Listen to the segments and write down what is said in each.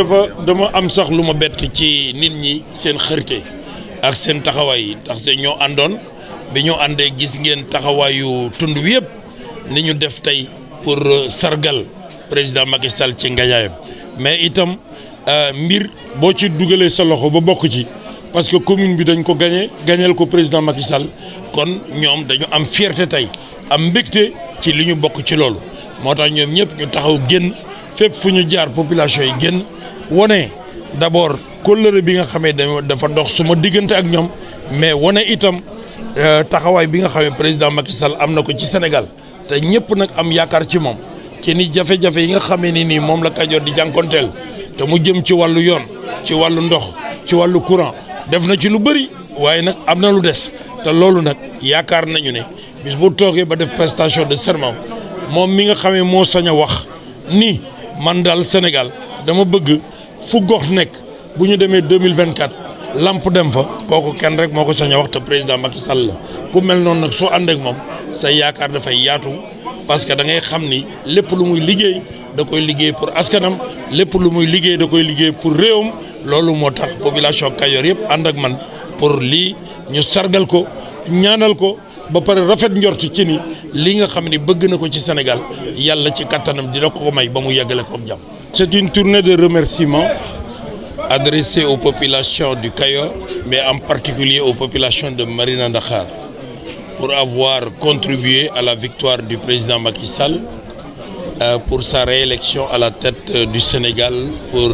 dama am sax lu ma bett ci nit ñi seen xërte ak seen taxawaay yi ndaxte ñoo àndoon bi ñoo àndee gis ngeen taxawaayu tund wi yëpp ni ñu def tey pour sargal président Macky Sall ci ngañaayam mais itam mbir boo ci dugalee sa loxo ba bokk ci parce que commune bi dañ ko gañeel ko président Macky Sall kon ñoom dañu am fierté tey am mbégte ci li ñu bokk ci loolu moo tax ñoom ñëpp ñu taxaw génn fépp fu ñu jaar population yi génn wone d'abord kóllëre bi nga xamee dafa dox suma diggante ak ñoom mais wone itam taxawaay bi nga xamee président Macky Sall am na ko ci Sénégal te ñëpp nag am yaakaar ci moom ci ni jafe-jafe yi nga xamee ni nii moom la Kajoor di jànkonteel te mu jëm ci wàllu yoon ci wàllu ndox ci wàllu courant def na ci lu bëri waaye nag am na lu des te loolu nag yaakaar nañu ne bis bu toogee ba def prestation de serment moom mi nga xamee moo sañ a wax ni man daal Sénégal dama bëgg fu gox nekk bu ñu demee 2024 lamp dem fa kooku kenn rek moo ko sañ a wax te président Macky Sall la ku mel noonu nag soo ànd ak moom sa yaakaar dafay yaatu parce que da ngay xam ni lépp lu muy liggéey da koy liggéey pour askanam lépp lu muy liggéey da koy liggéey pour réewam loolu moo tax population Kajoor yëpp ànd ak man pour lii ñu sargal ko ñaanal ko ba pare rafet njort ci ni li nga xam ni bëgg na ko ci Sénégal yàlla ci kattanam dina ko may ba mu yeggale ko ak jàmm. C'est une tournée de remerciements adressée aux populations du Kayor, mais en particulier aux populations de Marina Dakhar, pour avoir contribué à la victoire du président Macky Sall pour sa réélection à la tête du Sénégal pour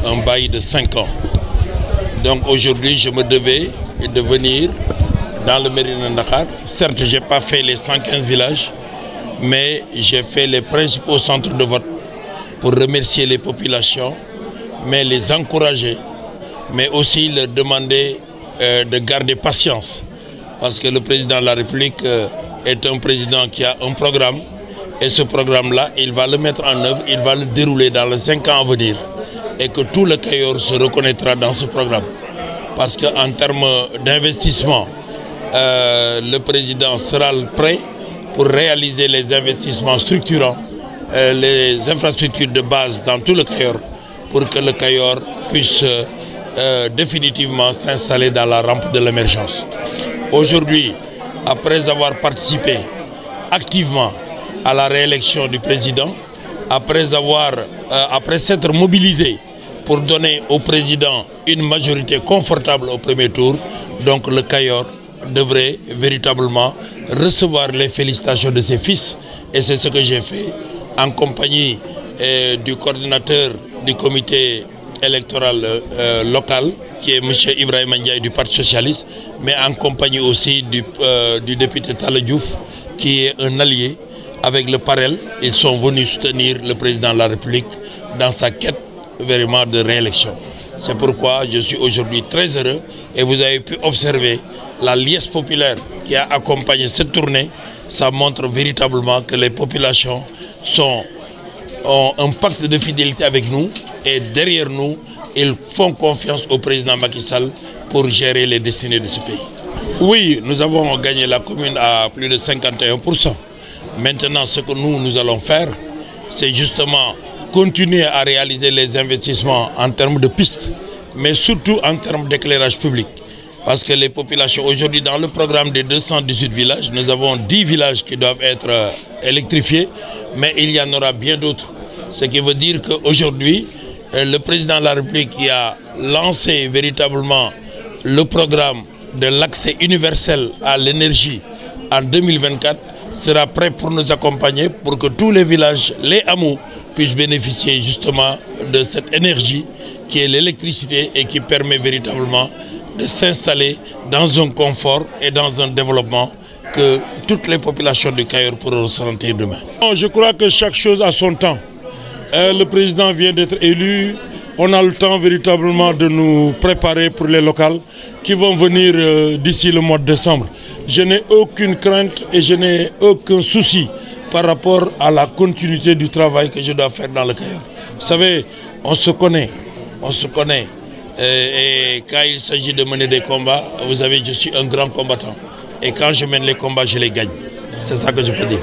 un bail de 5 ans. Donc aujourd'hui, je me devais de venir dans le Marina Dakhar. Certes, je n'ai pas fait les 115 villages, mais j'ai fait les principaux centres de vote pour remercier les populations, mais les encourager, mais aussi leur demander de garder patience. Parce que le président de la République est un président qui a un programme, et ce programme-là, il va le mettre en œuvre, il va le dérouler dans les 5 ans à venir, et que tout le Kayor se reconnaîtra dans ce programme. Parce qu'en termes d'investissement, le président sera prêt pour réaliser les investissements structurants, les infrastructures de base dans tout le Kayor, pour que le Kayor puisse définitivement s'installer dans la rampe de l'émergence. Aujourd'hui, après avoir participé activement à la réélection du président, après s'être mobilisé pour donner au président une majorité confortable au premier tour, donc le Kayor devrait véritablement recevoir les félicitations de ses fils, et c'est ce que j'ai fait en compagnie du coordinateur du comité électoral local, qui est M. Ibrahima Ndiaye du Parti Socialiste, mais en compagnie aussi du député Talla Diouf, qui est un allié avec le PAREL. Ils sont venus soutenir le président de la République dans sa quête vraiment de réélection. C'est pourquoi je suis aujourd'hui très heureux, et vous avez pu observer la liesse populaire qui a accompagné cette tournée. Ça montre véritablement que les populations ont un pacte de fidélité avec nous, et derrière nous, ils font confiance au président Macky Sall pour gérer les destinées de ce pays. Oui, nous avons gagné la commune à plus de 51%. Maintenant, ce que nous allons faire, c'est justement continuer à réaliser les investissements en termes de pistes, mais surtout en termes d'éclairage public. Parce que les populations, aujourd'hui, dans le programme des 218 villages, nous avons 10 villages qui doivent être électrifiés, mais il y en aura bien d'autres. Ce qui veut dire qu'aujourd'hui, le président de la République qui a lancé véritablement le programme de l'accès universel à l'énergie en 2024 sera prêt pour nous accompagner pour que tous les villages, les hameaux, puissent bénéficier justement de cette énergie qui est l'électricité et qui permet véritablement de s'installer dans un confort et dans un développement que toutes les populations du Kayor pourront ressentir demain. Je crois que chaque chose a son temps. Le président vient d'être élu. On a le temps véritablement de nous préparer pour les locales qui vont venir d'ici le mois de décembre. Je n'ai aucune crainte et je n'ai aucun souci par rapport à la continuité du travail que je dois faire dans le Kayor. Vous savez, on se connaît. Et quand il s'agit de mener des combats, vous savez, je suis un grand combattant. Et quand je mène les combats, je les gagne. C'est ça que je peux dire.